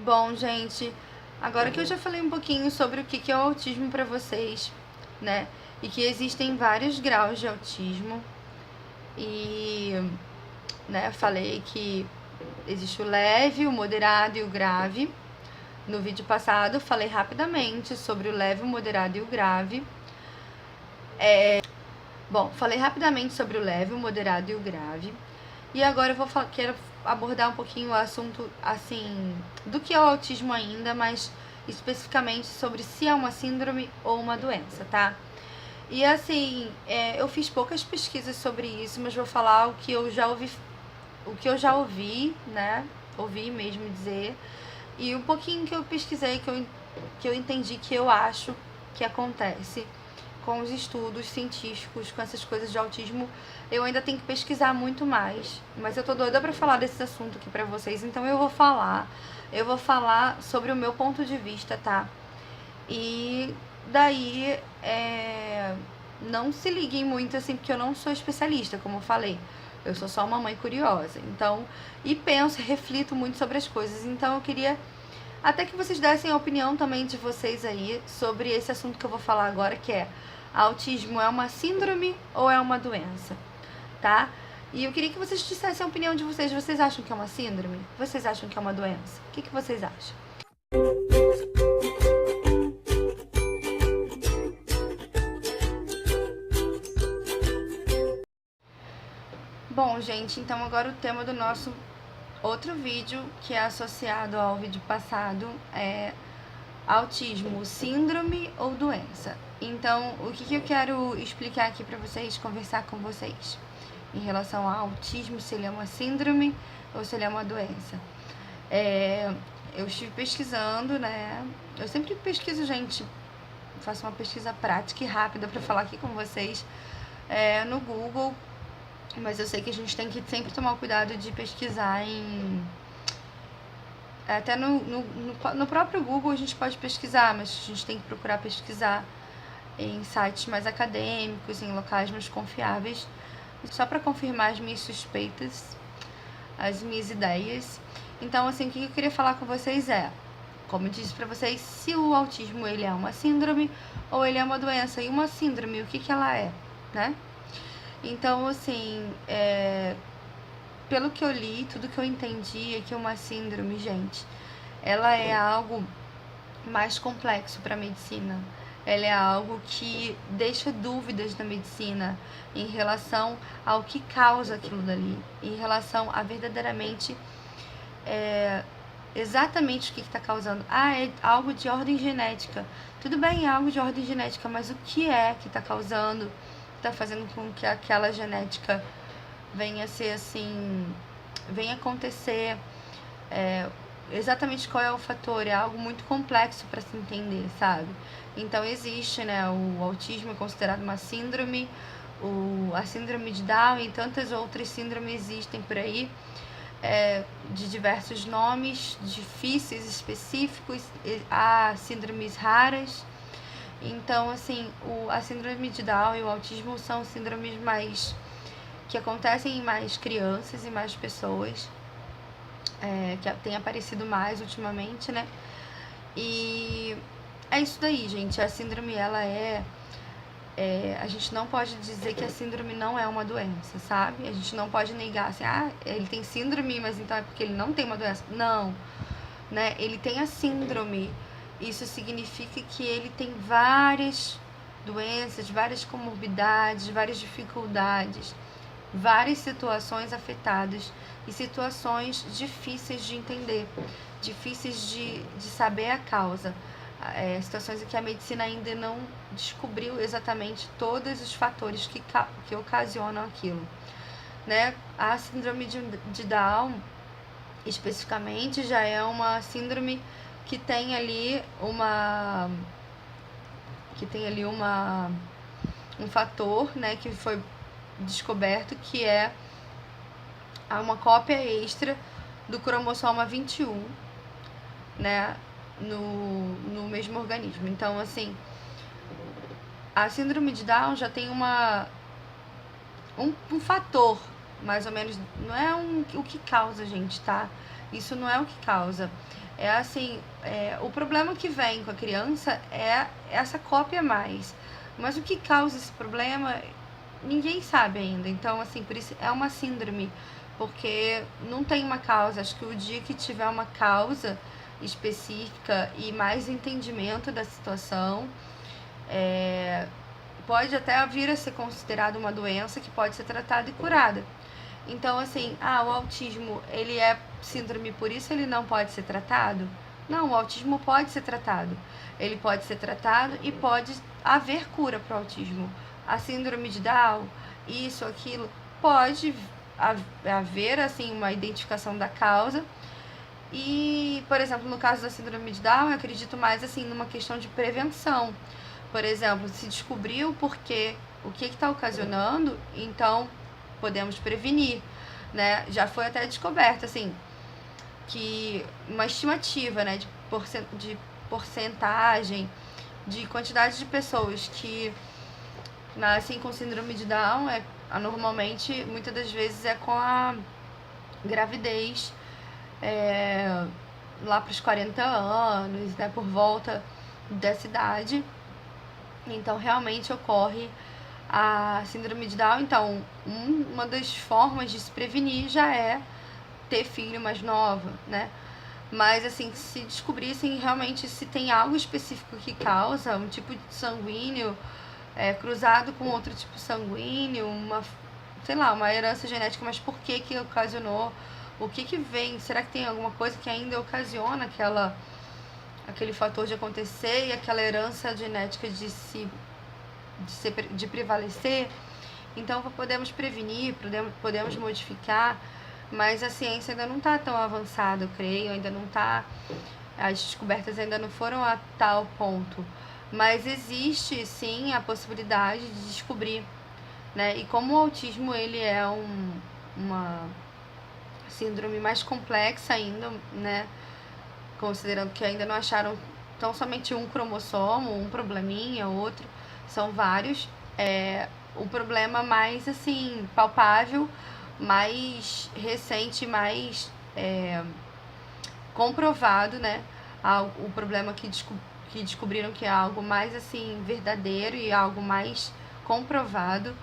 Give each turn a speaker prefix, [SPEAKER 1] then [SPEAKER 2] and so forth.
[SPEAKER 1] Bom, gente, agora que eu já falei um pouquinho sobre o que é o autismo pra vocês, né? E que existem vários graus de autismo. E, né, falei que existe o leve, o moderado e o grave. No vídeo passado, falei rapidamente sobre o leve, o moderado e o grave. Bom, falei rapidamente sobre o leve, o moderado e o grave. E agora quero abordar um pouquinho o assunto, assim, do que é o autismo ainda, mas especificamente sobre se é uma síndrome ou uma doença, tá? E assim, eu fiz poucas pesquisas sobre isso, mas vou falar o que eu já ouvi, né? Ouvi mesmo dizer. E um pouquinho que eu pesquisei, que eu entendi que eu acho que acontece com os estudos científicos, com essas coisas de autismo. Eu ainda tenho que pesquisar muito mais, mas eu tô doida pra falar desse assunto aqui pra vocês, então eu vou falar. Eu vou falar sobre o meu ponto de vista, tá? E daí, não se liguem muito assim, porque eu não sou especialista, como eu falei. Eu sou só uma mãe curiosa. Então, e penso, reflito muito sobre as coisas. Então, eu queria até que vocês dessem a opinião também de vocês aí sobre esse assunto que eu vou falar agora, que é: autismo é uma síndrome ou é uma doença, tá? E eu queria que vocês dissessem a opinião de vocês. Vocês acham que é uma síndrome? Vocês acham que é uma doença? O que vocês acham? Bom, gente, então agora o tema do nosso outro vídeo, que é associado ao vídeo passado, é autismo, síndrome ou doença. Então, o que eu quero explicar aqui pra vocês, conversar com vocês em relação ao autismo, se ele é uma síndrome ou se ele é uma doença. Eu estive pesquisando, né? Eu sempre pesquiso, gente, faço uma pesquisa prática e rápida pra falar aqui com vocês no Google, mas eu sei que a gente tem que sempre tomar o cuidado de pesquisar até no próprio Google a gente pode pesquisar, mas a gente tem que procurar pesquisar em sites mais acadêmicos, em locais mais confiáveis, só para confirmar as minhas suspeitas, as minhas ideias. Então, assim, o que eu queria falar com vocês é, como eu disse para vocês, se o autismo ele é uma síndrome ou ele é uma doença. E uma síndrome, o que ela é, né? Então, assim, pelo que eu li, tudo que eu entendi é que uma síndrome, gente, ela é algo mais complexo para a medicina. Ela é algo que deixa dúvidas na medicina em relação ao que causa aquilo dali, em relação a verdadeiramente exatamente o que está causando. É algo de ordem genética. Tudo bem, é algo de ordem genética, mas o que é que está causando, está fazendo com que aquela genética venha a ser assim, venha acontecer, exatamente qual é o fator, é algo muito complexo para se entender, sabe? Então existe, né, o autismo é considerado uma síndrome, a síndrome de Down e tantas outras síndromes existem por aí, de diversos nomes, difíceis, específicos, há síndromes raras. Então, assim, a síndrome de Down e o autismo são síndromes mais que acontecem em mais crianças e mais pessoas, que tem aparecido mais ultimamente, né? E é isso daí, gente. A síndrome, ela a gente não pode dizer que a síndrome não é uma doença, sabe? A gente não pode negar assim, ele tem síndrome, mas então é porque ele não tem uma doença. Não, né? Ele tem a síndrome. Isso significa que ele tem várias doenças, várias comorbidades, várias dificuldades, várias situações afetadas e situações difíceis de entender, difíceis de saber a causa. Situações em que a medicina ainda não descobriu exatamente todos os fatores que ocasionam aquilo, né? A síndrome de Down, especificamente, já é uma síndrome que tem ali um fator, né, que foi descoberto, que é uma cópia extra do cromossoma 21, né, no mesmo organismo. Então, assim, a síndrome de Down já tem um fator, mais ou menos, não é o que causa, gente, tá? Isso não é o que causa. É assim, o problema que vem com a criança é essa cópia a mais. Mas o que causa esse problema, ninguém sabe ainda. Então, assim, por isso é uma síndrome, porque não tem uma causa. Acho que o dia que tiver uma causa específica e mais entendimento da situação, pode até vir a ser considerado uma doença que pode ser tratada e curada. Então, assim, o autismo, ele é síndrome, por isso ele não pode ser tratado? Não, o autismo pode ser tratado. Ele pode ser tratado e pode haver cura para o autismo. A síndrome de Down, isso, aquilo, pode haver, assim, uma identificação da causa. E, por exemplo, no caso da síndrome de Down, eu acredito mais, assim, numa questão de prevenção. Por exemplo, se descobriu o que está ocasionando, então podemos prevenir, né? Já foi até descoberto, assim, que uma estimativa, né, de porcentagem, de quantidade de pessoas que nascem com síndrome de Down, normalmente, muitas das vezes, é com a gravidez, lá para os 40 anos, né, por volta dessa idade. Então, realmente ocorre a síndrome de Down. Então, uma das formas de se prevenir já é ter filho mais nova, né? Mas, assim, se descobrissem realmente se tem algo específico que causa, um tipo de sanguíneo cruzado com outro tipo sanguíneo, uma herança genética, mas por que ocasionou? O que vem? Será que tem alguma coisa que ainda ocasiona aquele fator de acontecer e aquela herança genética de prevalecer? Então, podemos prevenir, podemos modificar, mas a ciência ainda não está tão avançada, eu creio, as descobertas ainda não foram a tal ponto. Mas existe, sim, a possibilidade de descobrir, né? E como o autismo, ele é uma síndrome mais complexa ainda, né? Considerando que ainda não acharam tão somente um cromossomo, um probleminha, outro, são vários. O problema mais, assim, palpável, mais recente, mais comprovado, né? O problema que descobriram que é algo mais, assim, verdadeiro e algo mais comprovado